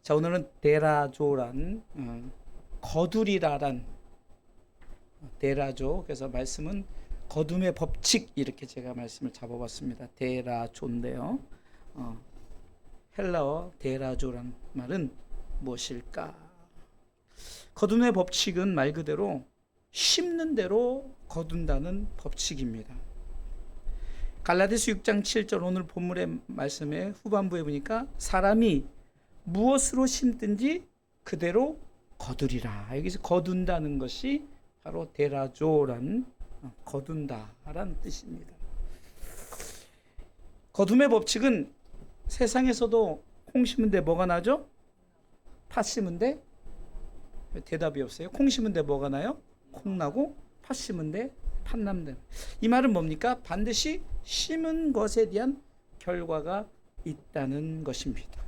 자, 오늘은 데라조란 거두리라란 데라조. 그래서 말씀은 거둠의 법칙, 이렇게 제가 말씀을 잡아봤습니다. 데라조인데요. 헬라어 데라조란 말은 무엇일까? 거둠의 법칙은 말 그대로 심는 대로 거둔다는 법칙입니다. 갈라디아서 6장 7절 오늘 본문의 말씀의 후반부에 보니까 사람이 무엇으로 심든지 그대로 거두리라. 여기서 거둔다는 것이 바로 데라조란 거둔다라는 뜻입니다. 거둠의 법칙은 세상에서도 콩 심은 데 뭐가 나죠? 팥 심은 데? 대답이 없어요. 콩 심은 데 뭐가 나요? 콩 나고 팥 심은 데 팥 남는. 이 말은 뭡니까? 반드시 심은 것에 대한 결과가 있다는 것입니다.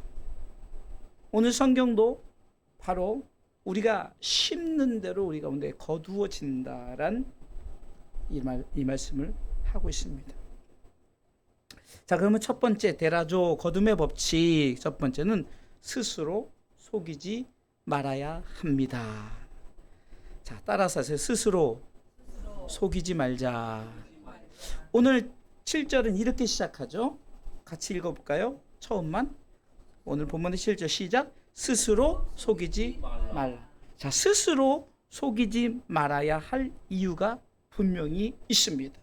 오늘 성경도 바로 우리가 심는 대로 우리 가운데 거두어진다란 이 말씀을 하고 있습니다. 자, 그러면 첫 번째 데라조 거둠의 법칙, 첫 번째는 스스로 속이지 말아야 합니다. 자, 따라서 하세요. 스스로 속이지 말자. 오늘 7절은 이렇게 시작하죠. 같이 읽어볼까요? 처음만. 오늘 본문의 7절 시작. 스스로 속이지 말라. 자, 스스로 속이지 말아야 할 이유가 분명히 있습니다.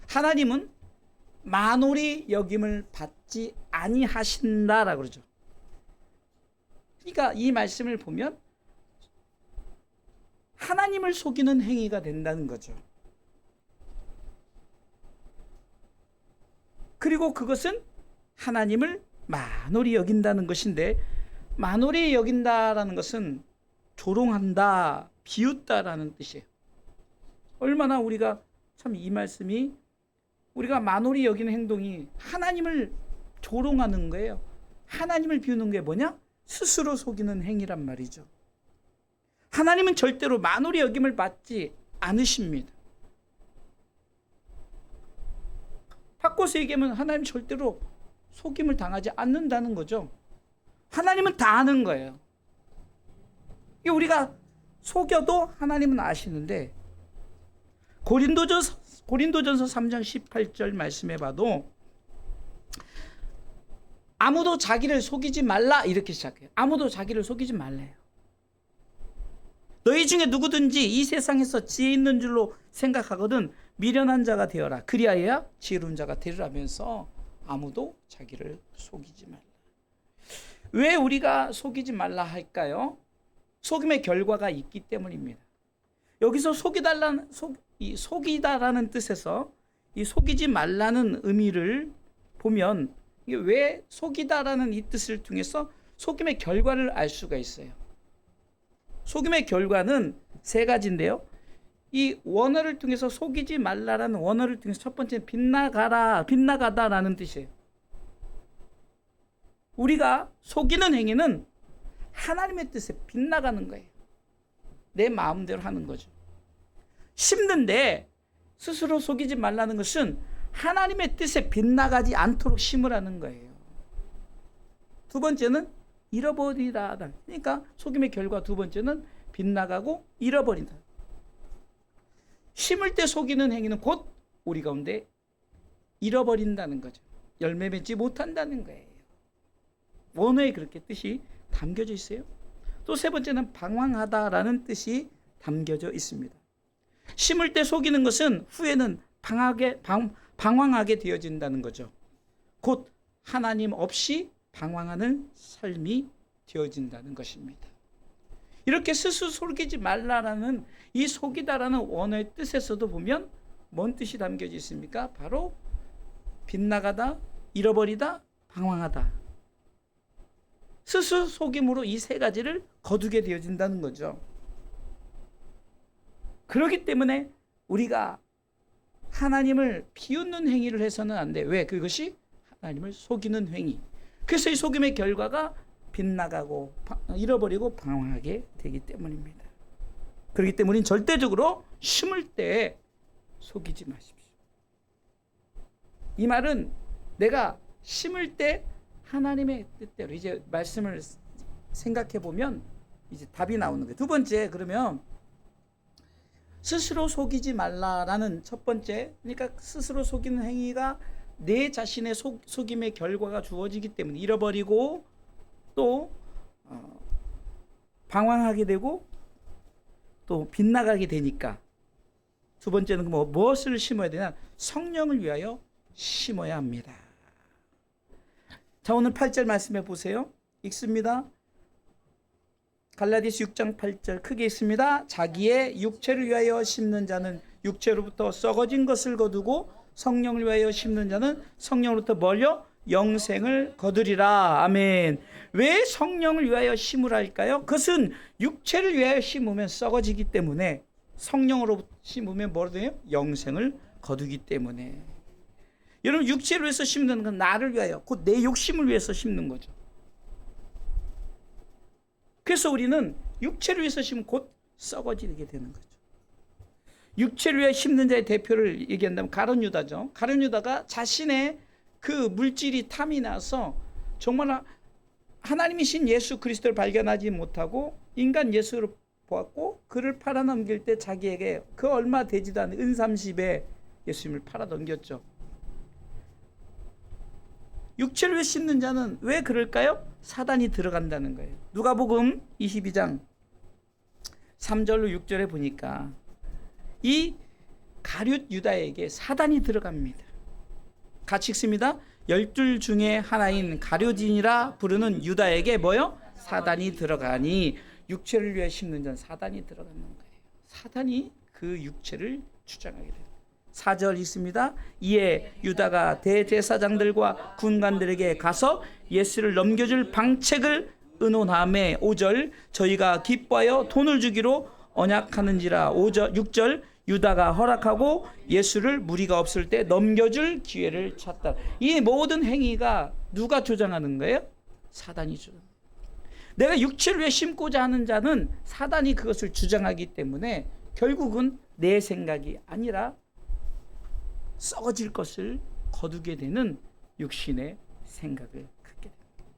하나님은 만홀히 여김을 받지 아니하신다라고 그러죠. 그러니까 이 말씀을 보면 하나님을 속이는 행위가 된다는 거죠. 그리고 그것은 하나님을 만홀히 여긴다는 것인데, 만홀히 여긴다라는 것은 조롱한다, 비웃다라는 뜻이에요. 얼마나 우리가 참 이 말씀이 우리가 만홀히 여기는 행동이 하나님을 조롱하는 거예요. 하나님을 비우는 게 뭐냐? 스스로 속이는 행위란 말이죠. 하나님은 절대로 만홀히 여김을 받지 않으십니다. 바꿔서 얘기하면 하나님 절대로 속임을 당하지 않는다는 거죠. 하나님은 다 아는 거예요. 우리가 속여도 하나님은 아시는데, 고린도전서 3장 18절 말씀해 봐도 아무도 자기를 속이지 말라 이렇게 시작해요. 아무도 자기를 속이지 말래요. 너희 중에 누구든지 이 세상에서 지혜 있는 줄로 생각하거든 미련한 자가 되어라. 그리하여야 지혜로운 자가 되리라면서 아무도 자기를 속이지 말라. 왜 우리가 속이지 말라 할까요? 속임의 결과가 있기 때문입니다. 여기서 속이다라는 뜻에서 이 속이지 말라는 의미를 보면 이게 왜 속이다라는 이 뜻을 통해서 속임의 결과를 알 수가 있어요. 속임의 결과는 세 가지인데요. 이 원어를 통해서 속이지 말라라는 원어를 통해서 첫 번째는 빗나가다라는 뜻이에요. 우리가 속이는 행위는 하나님의 뜻에 빗나가는 거예요. 내 마음대로 하는 거죠. 심는데 스스로 속이지 말라는 것은 하나님의 뜻에 빗나가지 않도록 심으라는 거예요. 두 번째는 잃어버리다. 그러니까 속임의 결과 두 번째는 빗나가고 잃어버린다. 심을 때 속이는 행위는 곧 우리 가운데 잃어버린다는 거죠. 열매 맺지 못한다는 거예요. 원어에 그렇게 뜻이 담겨져 있어요. 또 세 번째는 방황하다라는 뜻이 담겨져 있습니다. 심을 때 속이는 것은 후에는 방황하게 되어진다는 거죠. 곧 하나님 없이 방황하는 삶이 되어진다는 것입니다. 이렇게 스스로 속이지 말라라는 이 속이다라는 원어의 뜻에서도 보면 뭔 뜻이 담겨져 있습니까? 바로 빗나가다, 잃어버리다, 방황하다. 스스로 속임으로 이 세 가지를 거두게 되어진다는 거죠. 그렇기 때문에 우리가 하나님을 비웃는 행위를 해서는 안 돼. 왜? 그것이 하나님을 속이는 행위. 그래서 이 속임의 결과가 빗나가고 잃어버리고 방황하게 되기 때문입니다. 그렇기 때문에 우리는 절대적으로 심을 때 속이지 마십시오. 이 말은 내가 심을 때 하나님의 뜻대로 이제 말씀을 생각해 보면 이제 답이 나오는 거예요. 두 번째, 그러면 스스로 속이지 말라라는 첫 번째, 그러니까 스스로 속이는 행위가 내 자신의 속임의 결과가 주어지기 때문에 잃어버리고 또 방황하게 되고 또 빗나가게 되니까, 두 번째는 무엇을 심어야 되냐? 성령을 위하여 심어야 합니다. 자, 오늘 8절 말씀해 보세요. 읽습니다. 갈라디아서 6장 8절 크게 읽습니다. 자기의 육체를 위하여 심는 자는 육체로부터 썩어진 것을 거두고 성령을 위하여 심는 자는 성령으로부터 멀려 영생을 거두리라. 아멘. 왜 성령을 위하여 심으라 할까요? 그것은 육체를 위하여 심으면 썩어지기 때문에, 성령으로 심으면 뭐로 돼요? 영생을 거두기 때문에. 여러분, 육체를 위해서 심는 건 나를 위하여, 곧 내 욕심을 위해서 심는 거죠. 그래서 우리는 육체를 위해서 심으면 곧 썩어지게 되는 거죠. 육체를 위해 심는 자의 대표를 얘기한다면 가룟 유다죠. 가룟 유다가 자신의 그 물질이 탐이 나서 정말 하나님이신 예수 그리스도를 발견하지 못하고 인간 예수로 보았고, 그를 팔아넘길 때 자기에게 그 얼마 되지도 않은 은 30에 예수님을 팔아넘겼죠. 육체를 위해 심는 자는 왜 그럴까요? 사단이 들어간다는 거예요. 누가복음 22장 3절로 6절에 보니까 이 가룟 유다에게 사단이 들어갑니다. 같이 읽습니다. 12 중에 하나인 가룟이라 부르는 유다에게 뭐요? 사단이 들어가니. 육체를 위해 심는 자는 사단이 들어가는 거예요. 사단이 그 육체를 주장하게 돼요. 4절 있습니다. 이에 유다가 대제사장들과 군관들에게 가서 예수를 넘겨줄 방책을 의논하매 5절 저희가 기뻐하여 돈을 주기로 언약하는지라. 6절 유다가 허락하고 예수를 무리가 없을 때 넘겨줄 기회를 찾다. 이 모든 행위가 누가 조장하는 거예요? 사단이 주장합니다. 내가 육체를 위해 심고자 하는 자는 사단이 그것을 주장하기 때문에 결국은 내 생각이 아니라 썩어질 것을 거두게 되는 육신의 생각을 갖게 됩니다.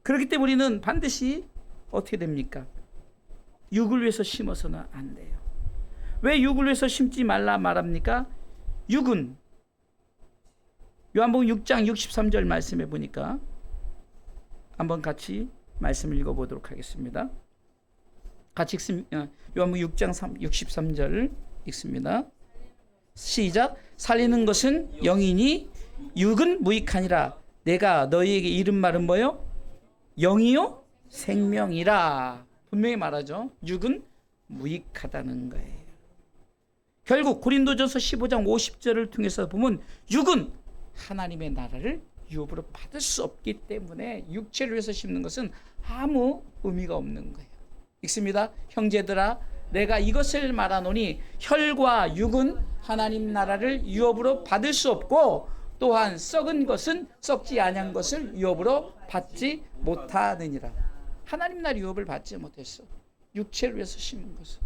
그렇기 때문에 우리는 반드시 어떻게 됩니까? 육을 위해서 심어서는 안 돼요. 왜 육을 위해서 심지 말라 말합니까? 육은 요한복음 6장 63절 말씀해 보니까 한번 같이 말씀을 읽어보도록 하겠습니다. 같이 읽습니다. 요한복음 6장 63절 읽습니다. 시작. 살리는 것은 영이니 육은 무익하니라. 내가 너희에게 이른 말은 뭐요? 영이요 생명이라. 분명히 말하죠. 육은 무익하다는 거예요. 결국 고린도전서 15장 50절을 통해서 보면 육은 하나님의 나라를 유업으로 받을 수 없기 때문에 육체를 위해서 심는 것은 아무 의미가 없는 거예요. 읽습니다. 형제들아 내가 이것을 말하노니 혈과 육은 하나님 나라를 유업으로 받을 수 없고 또한 썩은 것은 썩지 아니한 것을 유업으로 받지 못하느니라. 하나님 나라 유업을 받지 못했어. 육체를 위해서 심는 것은.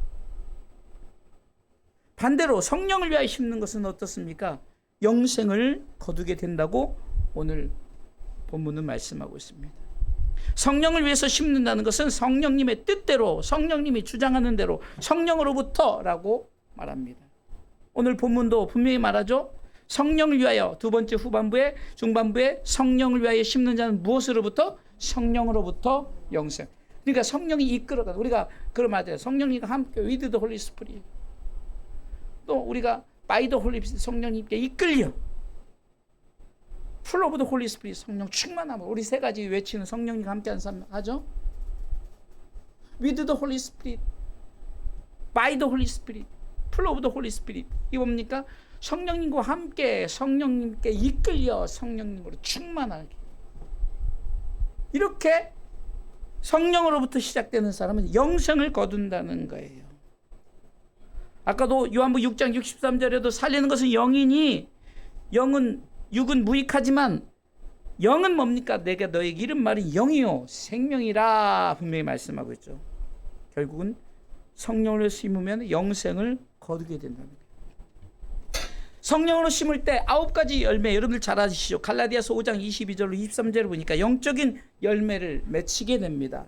반대로 성령을 위하여 심는 것은 어떻습니까? 영생을 거두게 된다고 오늘 본문은 말씀하고 있습니다. 성령을 위해서 심는다는 것은 성령님의 뜻대로, 성령님이 주장하는 대로 성령으로부터라고 말합니다. 오늘 본문도 분명히 말하죠. 성령을 위하여, 두 번째 후반부에 중반부에 성령을 위하여 심는 자는 무엇으로부터? 성령으로부터 영생. 그러니까 성령이 이끌어가. 우리가 그런 말 해요. 성령님과 함께 with the Holy Spirit. 또 우리가 by the Holy Spirit 성령님께 이끌려. full of the Holy Spirit 성령 충만함. 우리 세 가지 외치는 성령님과 함께하는 삶 하죠. with the Holy Spirit, by the Holy Spirit, full of the Holy Spirit. 이게 뭡니까? 성령님과 함께 성령님께 이끌려 성령님으로 충만하게. 이렇게 성령으로부터 시작되는 사람은 영생을 거둔다는 거예요. 아까도 요한복음 6장 63절에도 살리는 것은 영이니 육은 무익하지만 영은 뭡니까? 내가 너에게 이른 말은 영이요 생명이라 분명히 말씀하고 있죠. 결국은 성령을 심으면 영생을 거두게 된다는 거예요. 성령으로 심을 때 9가지 열매, 여러분들 잘 아시죠? 갈라디아서 5장 22절로 23절을 보니까 영적인 열매를 맺히게 됩니다.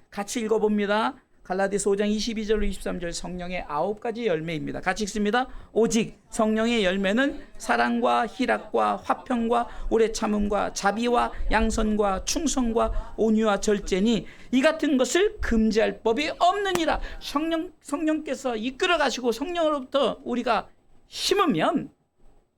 같이 읽어봅니다. 갈라디아서 5장 22절로 23절 성령의 9가지 열매입니다. 같이 읽습니다. 오직 성령의 열매는 사랑과 희락과 화평과 오래 참음과 자비와 양선과 충성과 온유와 절제니 이 같은 것을 금지할 법이 없느니라. 성령께서 이끌어 가시고 성령으로부터 우리가 심으면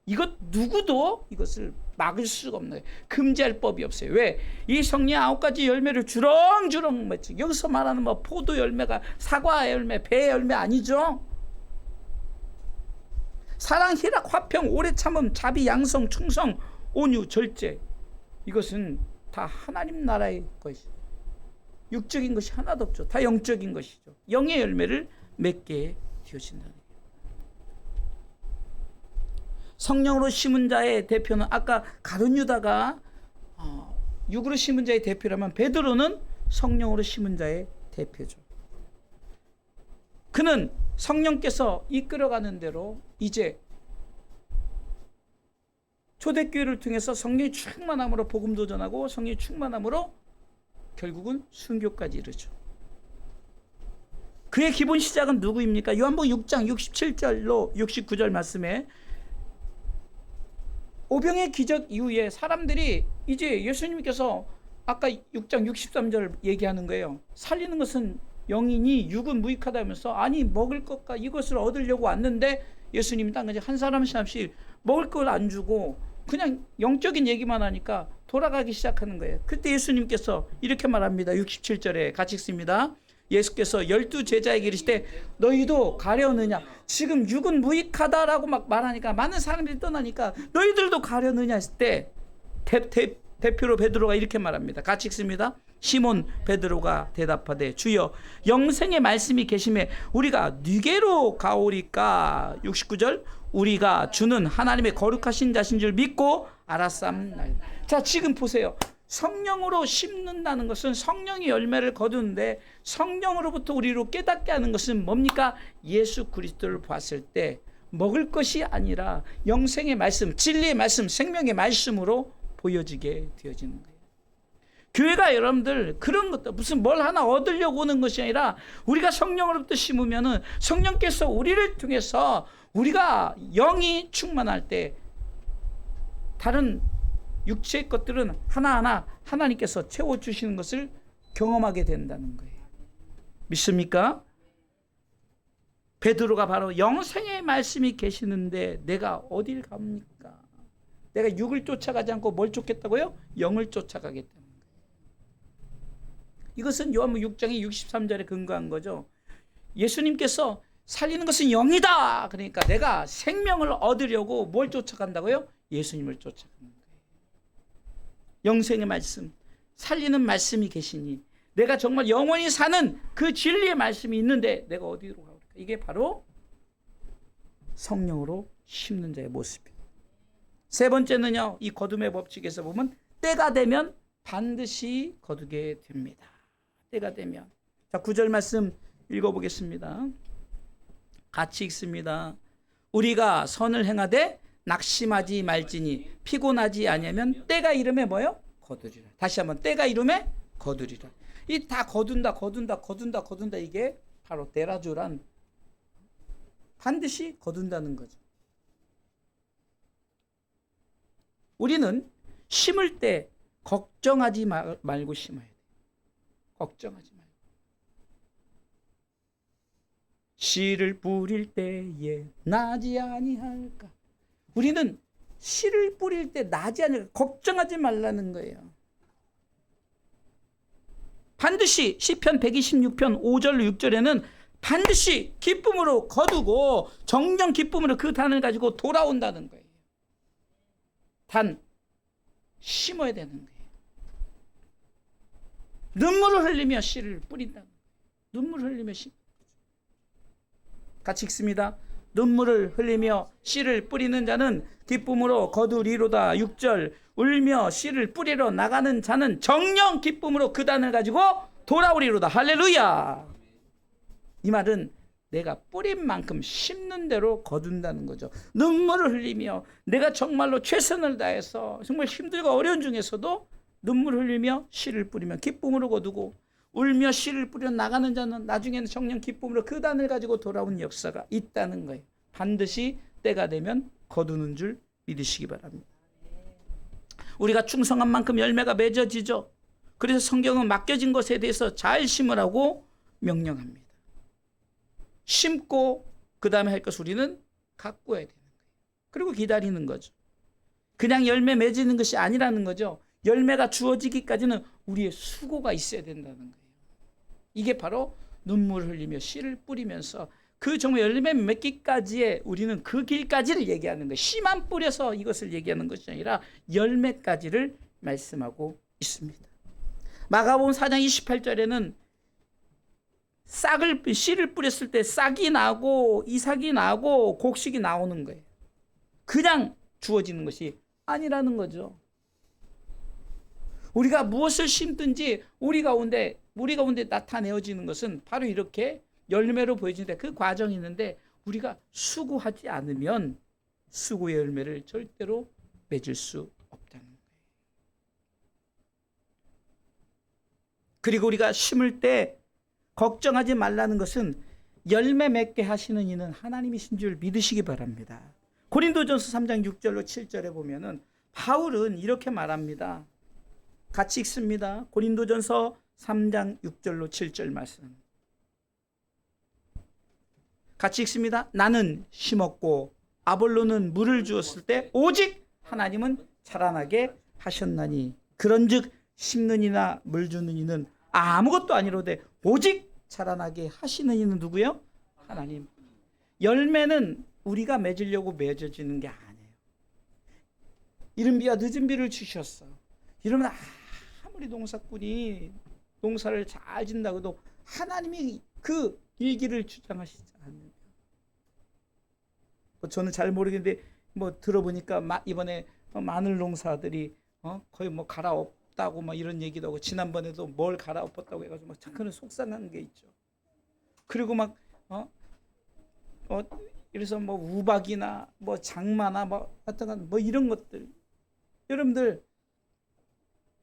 이것 누구도 이것을 막을 수가 없는 거예요. 금지할 법이 없어요. 왜? 이 성령의 9가지 열매를 주렁주렁 맺지. 여기서 말하는 뭐 포도 열매가 사과 열매, 배 열매 아니죠. 사랑, 희락, 화평, 오래 참음, 자비, 양성, 충성, 온유, 절제. 이것은 다 하나님 나라의 것이죠. 육적인 것이 하나도 없죠. 다 영적인 것이죠. 영의 열매를 맺게 되어진다는 거예요. 성령으로 심은 자의 대표는 아까 가룟 유다가 육으로 심은 자의 대표라면 베드로는 성령으로 심은 자의 대표죠. 그는 성령께서 이끌어가는 대로 이제 초대교회를 통해서 성령의 충만함으로 복음도 전하고 성령의 충만함으로 결국은 순교까지 이르죠. 그의 기본 시작은 누구입니까? 요한복음 6장 67절로 69절 말씀에 오병의 기적 이후에 사람들이 이제 예수님께서 아까 6장 63절 얘기하는 거예요. 살리는 것은 영이니 육은 무익하다면서 아니 먹을 것과 이것을 얻으려고 왔는데 예수님이 딴 거지 한 사람씩 먹을 걸 안 주고 그냥 영적인 얘기만 하니까 돌아가기 시작하는 거예요. 그때 예수님께서 이렇게 말합니다. 67절에 같이 읽습니다. 예수께서 12제자에게 이르시되 너희도 가려느냐. 지금 육은 무익하다라고 막 말하니까 많은 사람들이 떠나니까 너희들도 가려느냐 했을 때 대표로 베드로가 이렇게 말합니다. 같이 읽습니다. 시몬 베드로가 대답하되 주여 영생의 말씀이 계심에 우리가 누게로 가오리까. 69절 우리가 주는 하나님의 거룩하신 자신 줄 믿고 알았삼나이다. 자, 지금 보세요. 성령으로 심는다는 것은 성령의 열매를 거두는데 성령으로부터 우리로 깨닫게 하는 것은 뭡니까? 예수 그리스도를 봤을 때 먹을 것이 아니라 영생의 말씀, 진리의 말씀, 생명의 말씀으로 보여지게 되어지는 거예요. 교회가 여러분들 그런 것도 무슨 뭘 하나 얻으려고 오는 것이 아니라 우리가 성령으로부터 심으면은 성령께서 우리를 통해서 우리가 영이 충만할 때 다른 육체의 것들은 하나하나 하나님께서 채워주시는 것을 경험하게 된다는 거예요. 믿습니까? 베드로가 바로 영생의 말씀이 계시는데 내가 어딜 갑니까? 내가 육을 쫓아가지 않고 뭘 쫓겠다고요? 영을 쫓아가겠다는 거예요. 이것은 요한복음 6장의 63절에 근거한 거죠. 예수님께서 살리는 것은 영이다. 그러니까 내가 생명을 얻으려고 뭘 쫓아간다고요? 예수님을 쫓아가는 거예요. 영생의 말씀, 살리는 말씀이 계시니 내가 정말 영원히 사는 그 진리의 말씀이 있는데 내가 어디로 가볼까? 이게 바로 성령으로 심는 자의 모습이에요. 세 번째는요, 이 거둠의 법칙에서 보면 때가 되면 반드시 거두게 됩니다. 때가 되면. 자, 9절 말씀 읽어보겠습니다. 같이 읽습니다. 우리가 선을 행하되 낙심하지 말지니 피곤하지 아니하면 때가 이름에 뭐요? 거두리라. 다시 한번 때가 이름에 거두리라. 이 다 거둔다 이게 바로 데라조란 반드시 거둔다는 거죠. 우리는 심을 때 걱정하지 말고 심어야 돼. 걱정하지 말고. 씨를 뿌릴 때에 나지 아니할까. 우리는 씨를 뿌릴 때 나지 아니할까. 걱정하지 말라는 거예요. 반드시 시편 126편 5절 6절에는 반드시 기쁨으로 거두고 정령 기쁨으로 그 단을 가지고 돌아온다는 거예요. 단 심어야 되는 거예요. 눈물을 흘리며 씨를 뿌린다는 거예요. 눈물을 흘리며 씨. 같이 읽습니다. 눈물을 흘리며 씨를 뿌리는 자는 기쁨으로 거두리로다. 6절 울며 씨를 뿌리러 나가는 자는 정령 기쁨으로 그 단을 가지고 돌아오리로다. 할렐루야. 이 말은 내가 뿌린 만큼 심는 대로 거둔다는 거죠. 눈물을 흘리며 내가 정말로 최선을 다해서 정말 힘들고 어려운 중에서도 눈물을 흘리며 씨를 뿌리며 기쁨으로 거두고 울며 씨를 뿌려 나가는 자는 나중에는 정녕 기쁨으로 그 단을 가지고 돌아온 역사가 있다는 거예요. 반드시 때가 되면 거두는 줄 믿으시기 바랍니다. 우리가 충성한 만큼 열매가 맺어지죠. 그래서 성경은 맡겨진 것에 대해서 잘 심으라고 명령합니다. 심고 그 다음에 할 것을 우리는 가꾸어야 되는 거예요. 그리고 기다리는 거죠. 그냥 열매 맺는 것이 아니라는 거죠. 열매가 주어지기까지는 우리의 수고가 있어야 된다는 거예요. 이게 바로 눈물을 흘리며 씨를 뿌리면서 그 정말 열매 맺기까지의 우리는 그 길까지를 얘기하는 거예요. 씨만 뿌려서 이것을 얘기하는 것이 아니라 열매까지를 말씀하고 있습니다. 마가복음 4장 28절에는 씨를 뿌렸을 때 싹이 나고 이삭이 나고 곡식이 나오는 거예요. 그냥 주어지는 것이 아니라는 거죠. 우리가 무엇을 심든지 우리 가운데 나타내어지는 것은 바로 이렇게 열매로 보여지는데 그 과정이 있는데 우리가 수고하지 않으면 수고의 열매를 절대로 맺을 수 없다는 거예요. 그리고 우리가 심을 때 걱정하지 말라는 것은 열매 맺게 하시는 이는 하나님이신 줄 믿으시기 바랍니다. 고린도전서 3장 6절로 7절에 보면은 바울은 이렇게 말합니다. 같이 읽습니다. 고린도전서 3장 6절로 7절 말씀. 같이 읽습니다. 나는 심었고 아볼로는 물을 주었을 때 오직 하나님은 자라나게 하셨나니 그런즉 심는 이나 물 주는 이는 아무것도 아니로되 오직 자라나게 하시는 이는 누구요? 하나님. 열매는 우리가 맺으려고 맺어지는 게 아니에요. 이른 비와 늦은 비를 주셨어. 이러면 아무리 농사꾼이 농사를 잘 짓는다고 해도 하나님이 그 일기를 주장하시지 않는. 저는 잘 모르겠는데 들어보니까 이번에 마늘 농사들이 거의 갈아엎다고 이런 얘기도 하고 지난번에도 뭘 갈아엎었다고 해가지고 참 그런 속상한 게 있죠. 그리고 이래서 우박이나 장마나 하여튼 이런 것들 여러분들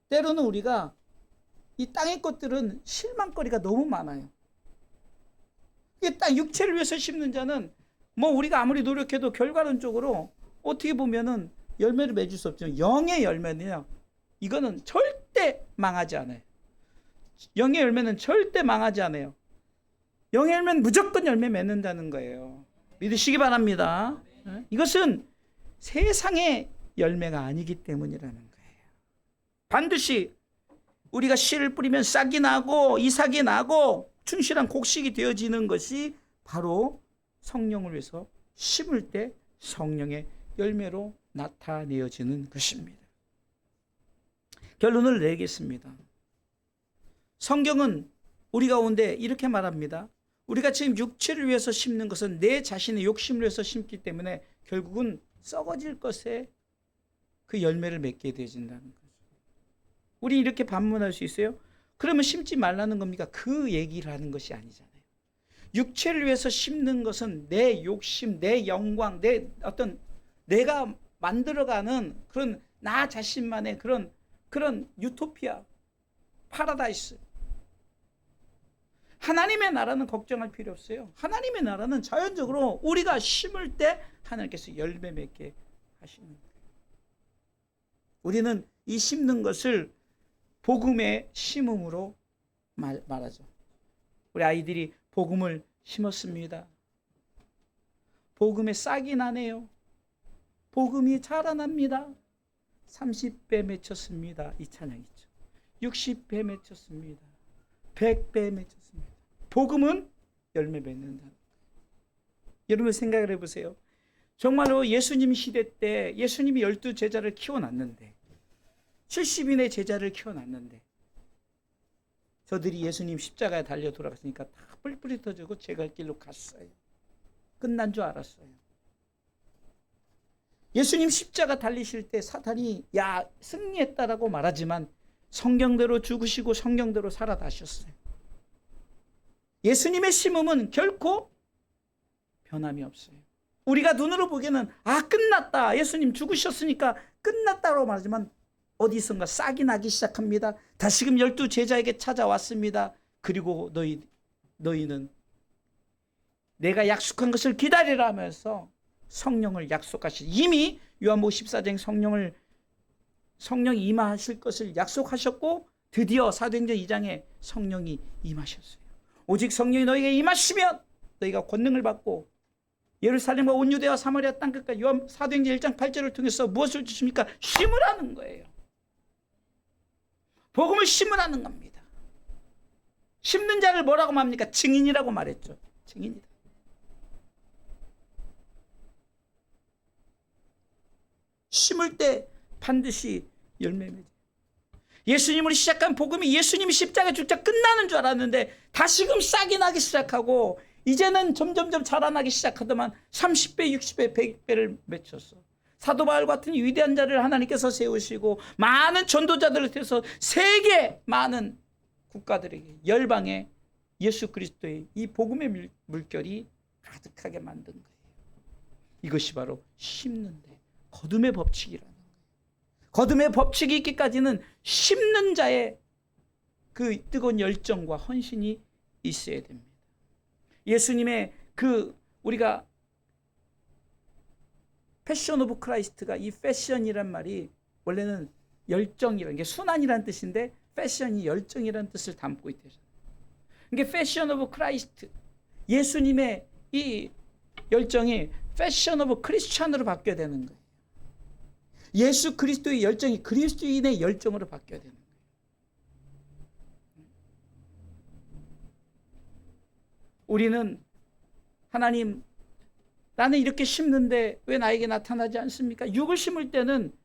때로는 우리가 이 땅의 것들은 실망거리가 너무 많아요. 이게 땅 육체를 위해서 심는 자는 우리가 아무리 노력해도 결과론적으로 어떻게 보면은 열매를 맺을 수 없지만 영의 열매는요. 이거는 절대 망하지 않아요. 영의 열매는 절대 망하지 않아요. 영의 열매는 무조건 열매 맺는다는 거예요. 믿으시기 바랍니다. 이것은 세상의 열매가 아니기 때문이라는 거예요. 반드시 우리가 씨를 뿌리면 싹이 나고 이삭이 나고 충실한 곡식이 되어지는 것이 바로 성령을 위해서 심을 때 성령의 열매로 나타내어지는 것입니다. 결론을 내겠습니다. 성경은 우리 가운데 이렇게 말합니다. 우리가 지금 육체를 위해서 심는 것은 내 자신의 욕심을 위해서 심기 때문에 결국은 썩어질 것에 그 열매를 맺게 되어진다는 거죠. 우리 이렇게 반문할 수 있어요? 그러면 심지 말라는 겁니까? 그 얘기를 하는 것이 아니잖아요. 육체를 위해서 심는 것은 내 욕심, 내 영광, 내가 만들어가는 그런 나 자신만의 그런 유토피아, 파라다이스. 하나님의 나라는 걱정할 필요 없어요. 하나님의 나라는 자연적으로 우리가 심을 때 하나님께서 열매 맺게 하시는 거예요. 우리는 이 심는 것을 복음의 심음으로 말하죠. 우리 아이들이 복음을 심었습니다. 복음에 싹이 나네요. 복음이 자라납니다. 30배 맺혔습니다. 이 찬양 있죠. 60배 맺혔습니다. 100배 맺혔습니다. 복음은 열매 맺는다. 여러분 생각을 해보세요. 정말로 예수님 시대 때 예수님이 12제자를 키워놨는데 70인의 제자를 키워놨는데 저들이 예수님 십자가에 달려 돌아갔으니까 다 뿔뿔이 터지고 제 갈 길로 갔어요. 끝난 줄 알았어요. 예수님 십자가 달리실 때 사탄이 승리했다라고 말하지만 성경대로 죽으시고 성경대로 살아나셨어요. 예수님의 심음은 결코 변함이 없어요. 우리가 눈으로 보기에는 끝났다, 예수님 죽으셨으니까 끝났다고 말하지만 어디선가 싹이 나기 시작합니다. 다시금 12제자에게 찾아왔습니다. 그리고 너희는 내가 약속한 것을 기다리라 하면서 성령을 약속하시, 이미 요한복음 14장 성령이 임하실 것을 약속하셨고 드디어 사도행전 2장에 성령이 임하셨어요. 오직 성령이 너희에게 임하시면 너희가 권능을 받고 예루살렘과 온 유대와 사마리아 땅끝까지, 사도행전 1장 8절을 통해서 무엇을 주십니까? 심으라는 거예요. 복음을 심으라는 겁니다. 심는 자를 뭐라고 말합니까? 증인이라고 말했죠. 증인이다. 심을 때 반드시 열매 맺어요. 예수님으로 시작한 복음이 예수님이 십자가에 죽자 끝나는 줄 알았는데 다시금 싹이 나기 시작하고 이제는 점점점 자라나기 시작하더만 30배, 60배, 100배를 맺혔어. 사도 바울 같은 위대한 자를 하나님께서 세우시고 많은 전도자들을 통해서 세계 많은 국가들에게, 열방에 예수 그리스도의 이 복음의 물결이 가득하게 만든 거예요. 이것이 바로 심는데 거둠의 법칙이라는 거예요. 거둠의 법칙이 있기까지는 심는 자의 그 뜨거운 열정과 헌신이 있어야 됩니다. 예수님의 우리가 패션 오브 크라이스트가, 이 패션이란 말이 원래는 열정이라는 게 순환이라는 뜻인데 패션이 열정이라는 뜻을 담고 있대요. 그러니까 패션 오브 크라이스트, 예수님의 이 열정이 패션 오브 크리스찬으로 바뀌어야 되는 거예요. 예수 그리스도의 열정이 그리스도인의 열정으로 바뀌어야 되는 거예요. 우리는 하나님, 나는 이렇게 심는데 왜 나에게 나타나지 않습니까? 육을 심을 때는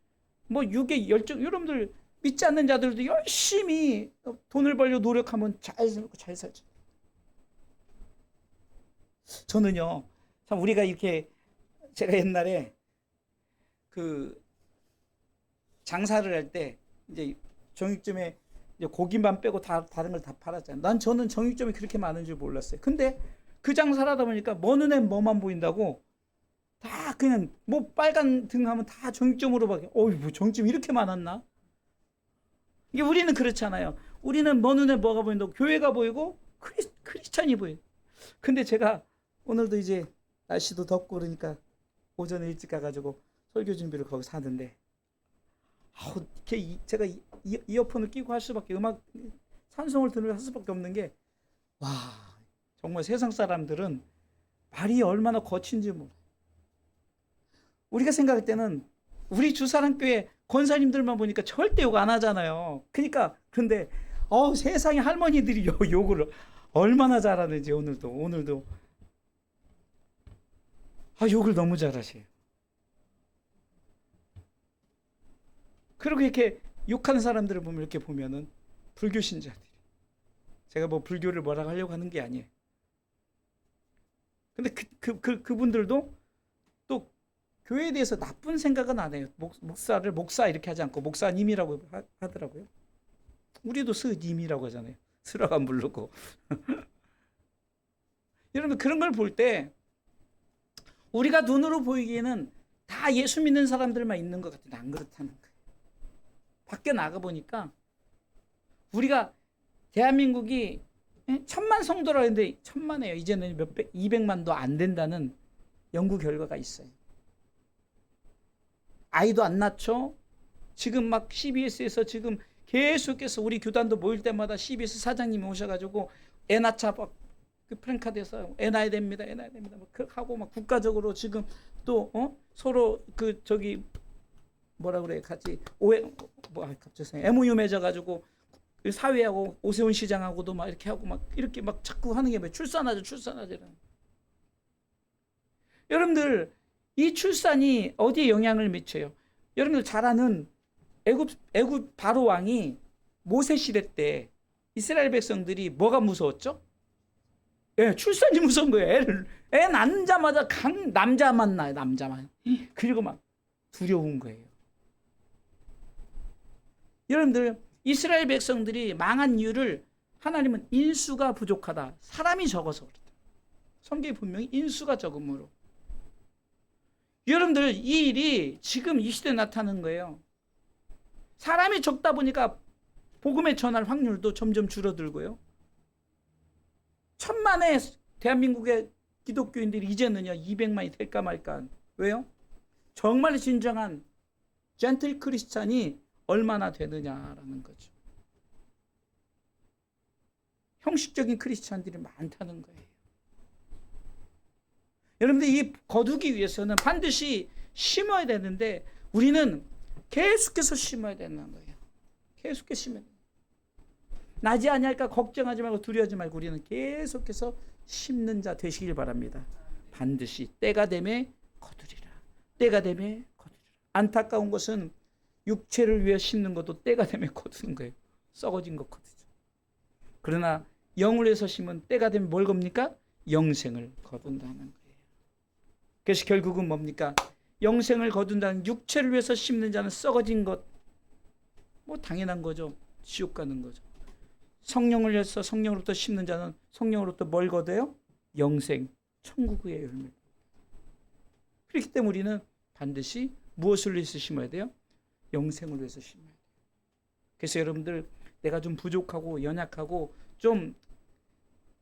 육의 열정, 여러분들 믿지 않는 자들도 열심히 돈을 벌려 노력하면 잘 살죠. 저는요, 참 우리가 이렇게, 제가 옛날에 장사를 할 때 이제 정육점에 이제 고기만 빼고 다른 걸 다 팔았잖아요. 저는 정육점이 그렇게 많은 줄 몰랐어요. 근데 그 장사를 하다 보니까 뭐 눈에 뭐만 보인다고 다 그냥 빨간 등 하면 다 정육점으로 바뀌어. 정육점 이렇게 많았나? 이게 우리는 그렇잖아요. 우리는 뭐 눈에 뭐가 보인다고 교회가 보이고 크리스찬이 보여요. 근데 제가 오늘도 이제 날씨도 덥고 그러니까 오전에 일찍 가가지고 설교 준비를 거기서 하는데 제가 이어폰을 끼고 할 수밖에, 음악 찬송을 들으면서 할 수밖에 없는 게, 정말 세상 사람들은 말이 얼마나 거친지 몰라요. 우리가 생각할 때는 우리 주사랑교회 권사님들만 보니까 절대 욕 안 하잖아요. 근데 세상에 할머니들이 욕을 얼마나 잘하는지 오늘도 욕을 너무 잘하세요. 그리고 이렇게 욕하는 사람들을 보면, 이렇게 보면은 불교 신자들이, 제가 불교를 뭐라고 하려고 하는 게 아니에요. 근데 그분들도 또 교회에 대해서 나쁜 생각은 안 해요. 목사를 목사 이렇게 하지 않고 목사님이라고 하더라고요. 우리도 스님이라고 하잖아요. 스랑 안 부르고. 여러분, 그런 걸 볼 때 우리가 눈으로 보이기에는 다 예수 믿는 사람들만 있는 것 같은데 안 그렇다는 거예요. 밖에 나가보니까 우리가 대한민국이 1000만 성도라 했는데 1000만이에요. 이제는 200만도 안 된다는 연구 결과가 있어요. 아이도 안 낳죠. 지금 막 CBS에서 지금 계속해서 우리 교단도 모일 때마다 CBS 사장님이 오셔가지고 애 낳자 플랜카드에서 애 낳아야 됩니다. 하고 막 국가적으로 지금 또 서로 뭐라 그래, 같이 MOU 맺어가지고 사회하고 오세훈 시장하고도 막 이렇게 하고 이렇게 자꾸 하는 게 출산하자. 여러분들, 이 출산이 어디에 영향을 미쳐요? 여러분들 잘 아는 애굽 바로 왕이 모세 시대 때 이스라엘 백성들이 뭐가 무서웠죠? 출산이 무서운 거예요. 애 낳자마자 남자만 나요. 남자만. 그리고 막 두려운 거예요. 여러분들, 이스라엘 백성들이 망한 이유를 하나님은 인수가 부족하다, 사람이 적어서 그렇다. 성경에 분명히 인수가 적음으로. 여러분들 이 일이 지금 이 시대에 나타나는 거예요. 사람이 적다 보니까 복음에 전할 확률도 점점 줄어들고요. 1000만의 대한민국의 기독교인들이 이제는요 200만이 될까 말까. 왜요? 정말 진정한 젠틀 크리스찬이 얼마나 되느냐라는 거죠. 형식적인 크리스찬들이 많다는 거예요. 여러분들 이 거두기 위해서는 반드시 심어야 되는데 우리는 계속해서 심어야 되는 거예요. 계속해서 심어야 돼요. 나지 아니할까 걱정하지 말고 두려워하지 말고 우리는 계속해서 심는 자 되시길 바랍니다. 반드시 때가 되매 거두리라. 때가 되매 거두리라. 안타까운 것은 육체를 위해 심는 것도 때가 되매 거두는 거예요. 썩어진 것 거두죠. 그러나 영을 위해서 심은 때가 되면 뭘 겁니까? 영생을 거둔다는 거예요. 그래서 결국은 뭡니까? 영생을 거둔다는 육체를 위해서 심는 자는 썩어진 것. 뭐 당연한 거죠. 지옥 가는 거죠. 성령을 위해서 성령으로부터 심는 자는 성령으로부터 뭘 거둬요? 영생, 천국의 열매. 그렇기 때문에 우리는 반드시 무엇을 위해서 심어야 돼요? 영생을 위해서 심어야 돼요. 그래서 여러분들 내가 좀 부족하고 연약하고 좀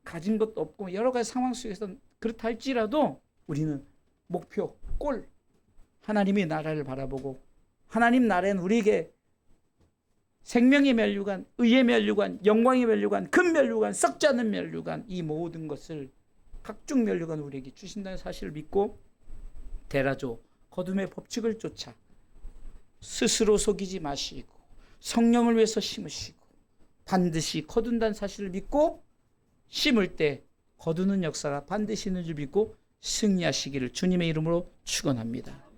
가진 것도 없고 여러 가지 상황 속에서 그렇다 할지라도 우리는 목표, 골, 하나님의 나라를 바라보고 하나님 나라는 우리에게 생명의 면류관, 의의 면류관, 영광의 면류관, 금 면류관, 썩지 않는 면류관 이 모든 것을 각종 면류관 우리에게 주신다는 사실을 믿고 데라조 거둠의 법칙을 쫓아 스스로 속이지 마시고 성령을 위해서 심으시고 반드시 거둔다는 사실을 믿고 심을 때 거두는 역사가 반드시 있는 줄 믿고 승리하시기를 주님의 이름으로 축원합니다.